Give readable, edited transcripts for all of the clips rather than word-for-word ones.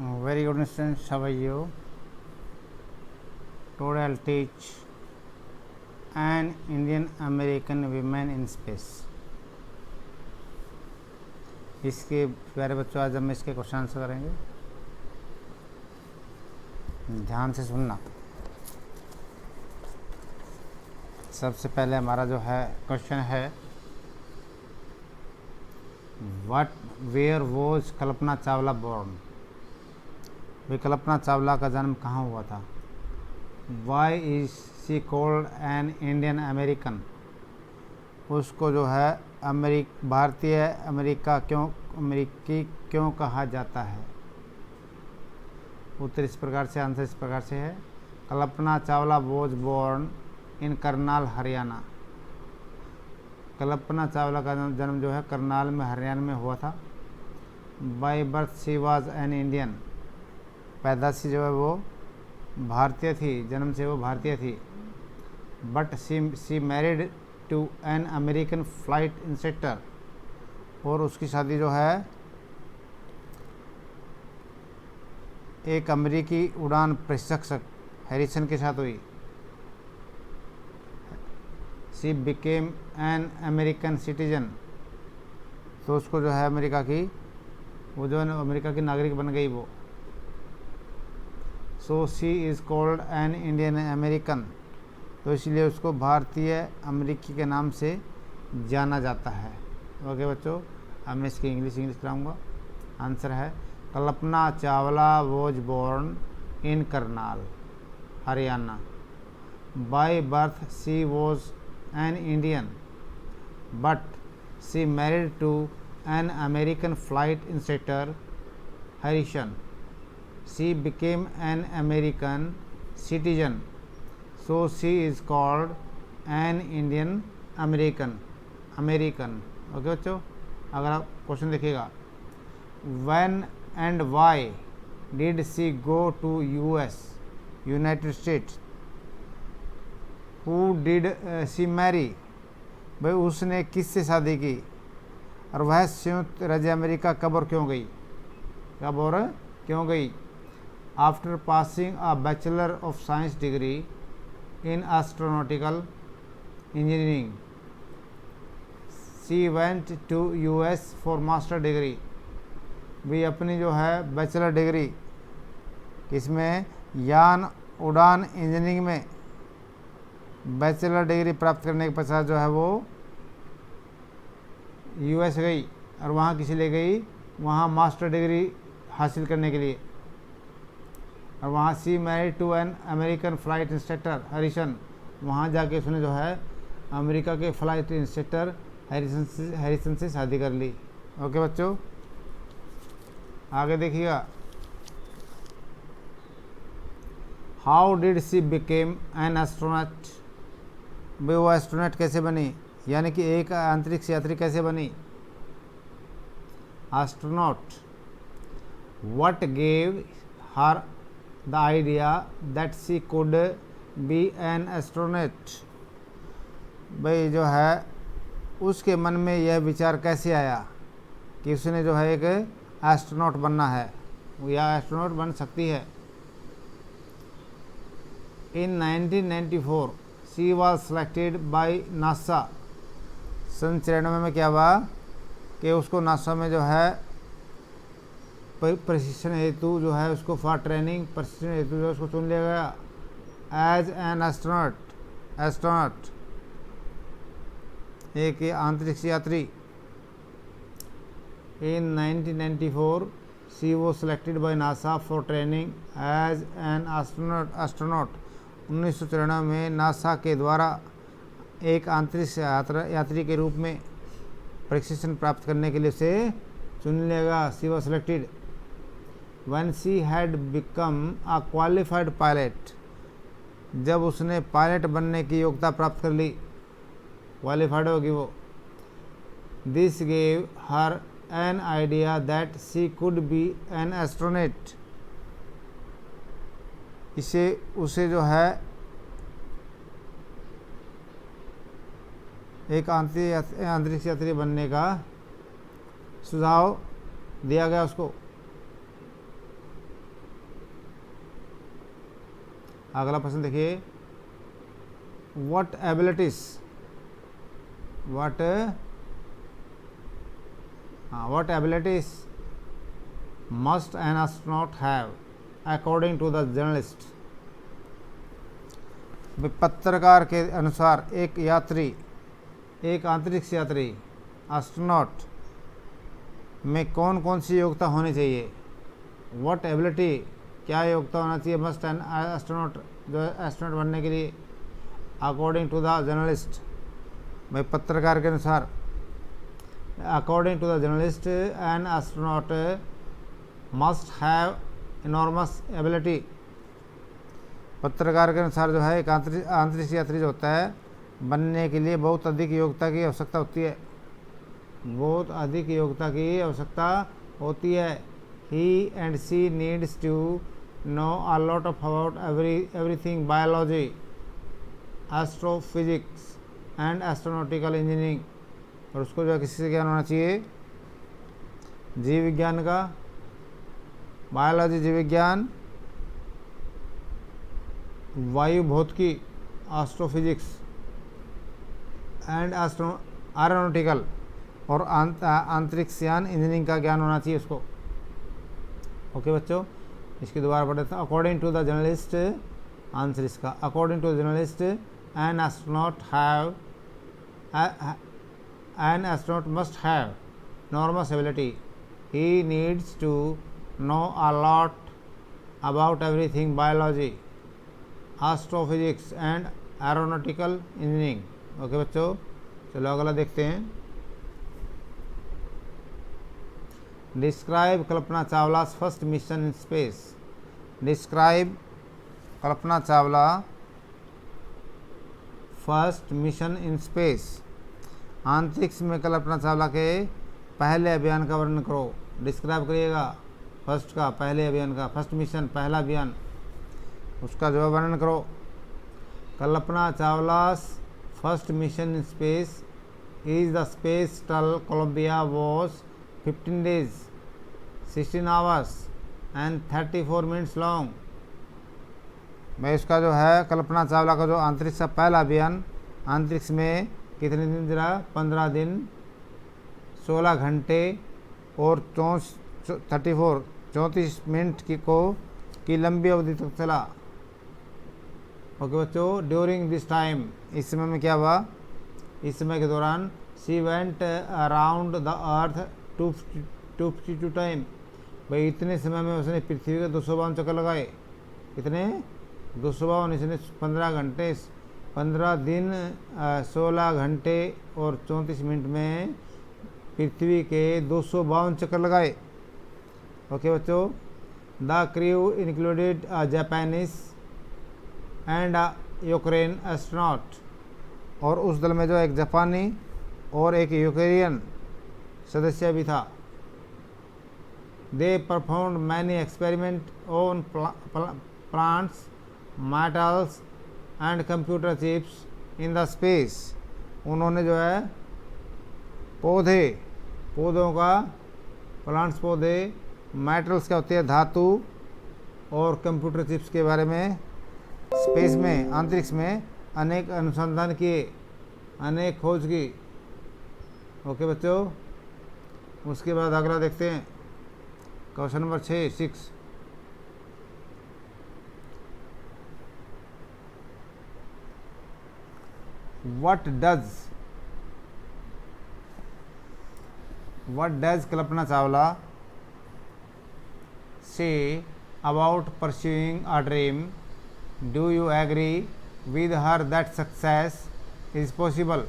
Very good students, how are you? Today I'll teach an Indian American women in space. इसके प्यारे बच्चों, आज हम इसके क्वेश्चन आंसर करेंगे. ध्यान से सुनना. सबसे पहले हमारा जो है क्वेश्चन है, where was Kalpana Chawla born. वे कल्पना चावला का जन्म कहाँ हुआ था. Why is she called an Indian American. उसको जो है भारतीय अमेरिकी क्यों कहा जाता है. उत्तर इस प्रकार से, आंसर इस प्रकार से है. Kalpana Chawla was born in Karnal Haryana. Kalpana Chawla का जन्म जो है करनाल में हरियाणा में हुआ था. By birth she was an Indian. पैदाशी जो है वो भारतीय थी, जन्म से वो भारतीय थी. But she married to an American flight instructor. और उसकी शादी जो है एक अमेरिकी उड़ान प्रशिक्षक हैरिसन के साथ हुई. She became an American citizen. तो उसको जो है वो जो है अमेरिका की नागरिक बन गई वो. So she is called an Indian American. तो इसलिए उसको भारतीय अमेरिकी के नाम से जाना जाता है. ओके बच्चों, अब मैं इसकी इंग्लिश कराऊंगा. आंसर है, Kalpana Chawla was born in Karnal Haryana. By birth she was an Indian, but she married to an American flight instructor Harrison. She became an American citizen, so she is called an Indian American. Okay बच्चों, अगर आप question देखिएगा, when and why did she go to US United States? Who did she marry? भाई उसने किससे शादी की और वह संयुक्त राज्य अमेरिका कब और क्यों गई. After passing a Bachelor of Science degree in astronautical engineering, she went to US for master degree. भी अपनी जो है बैचलर डिग्री इसमें यान उड़ान इंजीनियरिंग में बैचलर डिग्री प्राप्त करने के पश्चात जो है वो US गई. और वहाँ किसी ले गई, वहाँ मास्टर डिग्री हासिल करने के लिए. और वहाँ she married to an American flight instructor Harrison. वहाँ जाके उसने जो है अमेरिका के फ्लाइट इंस्ट्रक्टर हैरिसन से शादी कर ली. ओके बच्चों, आगे देखिएगा. How did C became an astronaut. भाई वो एस्ट्रोनॉट कैसे बनी, यानी कि एक अंतरिक्ष यात्री कैसे बनी. Astronaut. What gave her the idea that she could be an astronaut. भाई जो है उसके मन में यह विचार कैसे आया कि उसने जो है एक एस्ट्रोनॉट बनना है या एस्ट्रोनॉट बन सकती है. In 1994 she was selected by NASA. सन 94 में क्या हुआ कि उसको नासा में जो है प्रशिक्षण हेतु जो है उसको फॉर ट्रेनिंग प्रशिक्षण हेतु जो उसको चुन लिया गया एज एन एस्ट्रोनॉट एक अंतरिक्ष यात्री. In 1994 she was selected by NASA for training as an astronaut. 1994 में नासा के द्वारा एक अंतरिक्ष यात्री के रूप में प्रशिक्षण प्राप्त करने के लिए उसे चुन लिया गया. She was selected when she had become a qualified pilot. जब उसने पायलट बनने की योग्यता प्राप्त कर ली, क्वालिफाइड होगी वो. This gave her an idea that she could be an astronaut. इसे उसे जो है एक अंतरिक्ष यात्री बनने का सुझाव दिया गया उसको. अगला प्रश्न देखिए, what abilities must an astronaut have according to the journalist. पत्रकार के अनुसार एक अंतरिक्ष यात्री एस्ट्रोनॉट में कौन कौन सी योग्यता होनी चाहिए। व्हाट एबिलिटी, क्या योग्यता होना चाहिए मस्ट एन एस्ट्रोनॉट, जो एस्ट्रोनॉट बनने के लिए, अकॉर्डिंग टू द जर्नलिस्ट, भाई पत्रकार के अनुसार, according to the journalist an astronaut must have enormous ability. पत्रकार के अनुसार जो है एक अंतरिक्ष यात्री जो होता है बनने के लिए बहुत अधिक योग्यता की आवश्यकता होती है, बहुत अधिक योग्यता की आवश्यकता होती है। He and she needs to know a lot of about everything biology, astrophysics and astronautical engineering. और उसको जो है किसी से ज्ञान होना चाहिए जीव विज्ञान का, बायोलॉजी जीव विज्ञान, वायु भौतिकी एस्ट्रोफिजिक्स एंड एरोनॉटिकल, और अंतरिक्षयान इंजीनियरिंग का ज्ञान होना चाहिए उसको। ओके बच्चों, इसकी दोबारा पढ़ते हैं। According to the journalist, answer इसका according to the journalist an astronaut must have enormous ability. He needs to know a lot about everything biology, astrophysics and aeronautical engineering. Okay बच्चों, चलो अगला देखते हैं। Describe Kalpana Chawla first mission in space. Describe Kalpana Chawla first mission in space. अंतरिक्ष में कल्पना चावला के पहले अभियान का वर्णन करो। डिस्क्राइब करिएगा फर्स्ट का, पहले अभियान का, फर्स्ट मिशन पहला अभियान, उसका जो वर्णन करो। कल्पना चावला's first mission in space is the space shuttle Columbia was 15 days, 16 hours and 34 minutes long। मैं इसका जो है कल्पना चावला का जो अंतरिक्ष का पहला अभियान अंतरिक्ष में कितने दिन चला, 15 दिन 16 घंटे और 34 मिनट की लंबी अवधि तक चला। ओके बच्चों, ड्यूरिंग दिस टाइम, इस समय में क्या हुआ, इस समय के दौरान she went around the earth 252 time. भाई इतने समय में उसने पृथ्वी के 252 चक्कर लगाए। कितने, 252, इसने 15 घंटे 15 दिन 16 घंटे और 34 मिनट में पृथ्वी के 252 चक्कर लगाए। ओके बच्चों, the crew included Japanese and Ukraine astronaut, और उस दल में जो एक जापानी और एक यूक्रेनियन सदस्य भी था। They performed many experiment on plants, metals and computer chips in the space. उन्होंने जो है पौधों का, प्लांट्स पौधे, मेटल्स क्या होती है धातु, और कंप्यूटर चिप्स के बारे में स्पेस में, अंतरिक्ष में अनेक अनुसंधान किए, अनेक खोज की। ओके बच्चों, उसके बाद अगला देखते हैं question number 6। What does Kalpana Chawla say about pursuing a dream? Do you agree with her that success is possible?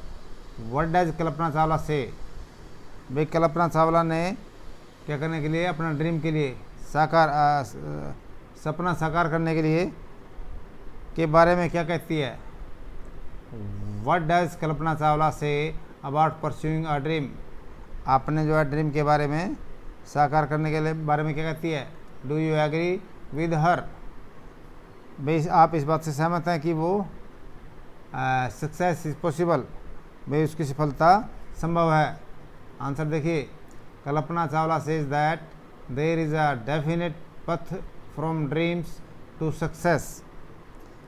What does Kalpana Chawla say? भाई कल्पना चावला ने क्या करने के लिए, अपना ड्रीम के लिए, सपना साकार करने के लिए के बारे में क्या कहती है। What does Kalpana Chawla say about pursuing a dream? आपने जो है ड्रीम के बारे में, साकार करने के लिए बारे में क्या कहती है। Do you agree with her, भाई आप इस बात से सहमत हैं कि वो सक्सेस इज पॉसिबल, भाई उसकी सफलता संभव है। आंसर देखिए, Kalpana Chawla says that there is a definite path from dreams to success.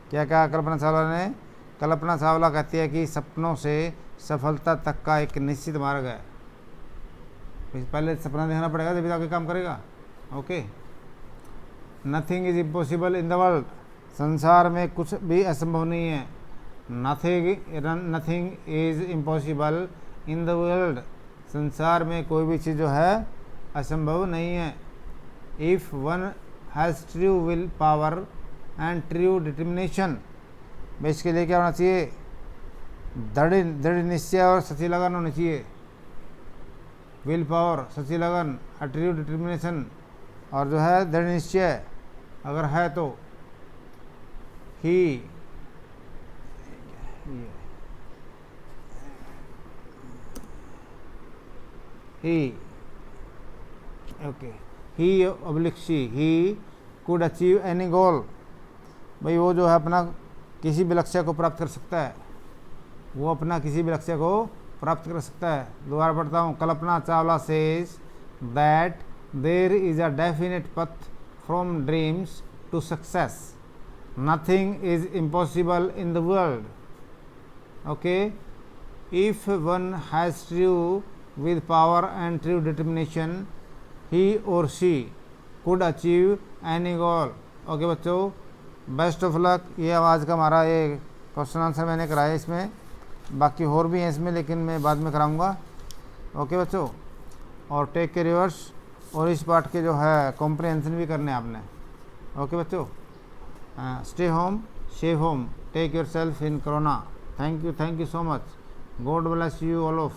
क्या कहा कल्पना चावला ने? कल्पना चावला कहती है कि सपनों से सफलता तक का एक निश्चित मार्ग है। पहले सपना देखना पड़ेगा तभी आगे काम करेगा। Okay. Nothing is impossible in the world, संसार में कुछ भी असंभव नहीं है। Nothing is impossible in the world, संसार में कोई भी चीज़ जो है असंभव नहीं है। If one has true will power and true determination, इसके लिए क्या होना चाहिए? दृढ़ निश्चय और सच्ची लगन होनी चाहिए। विल पावर, सच्ची लगन, ट्रू डिटर्मिनेशन, और जो है दृढ़ निश्चय अगर है तो ही कुड अचीव एनी गोल, भाई वो जो है अपना किसी भी लक्ष्य को प्राप्त कर सकता है, वो अपना किसी भी लक्ष्य को प्राप्त कर सकता है। दोबारा पढ़ता हूँ। Kalpana Chawla says that there is a definite path from dreams to success, nothing is impossible in the world. Okay, if one has true with power and true determination, he or she could achieve any goal। Okay बच्चों, best of luck. ये आज का हमारा ये question answer मैंने कराया, इसमें बाकी और भी हैं इसमें, लेकिन मैं बाद में कराऊंगा। ओके बच्चों, और टेक के रिवर्स और इस पार्ट के जो है कॉम्प्रिहेंशन भी करने आपने। ओके बच्चों, stay home, save home, take yourself in corona. Thank you so much. God bless you all of.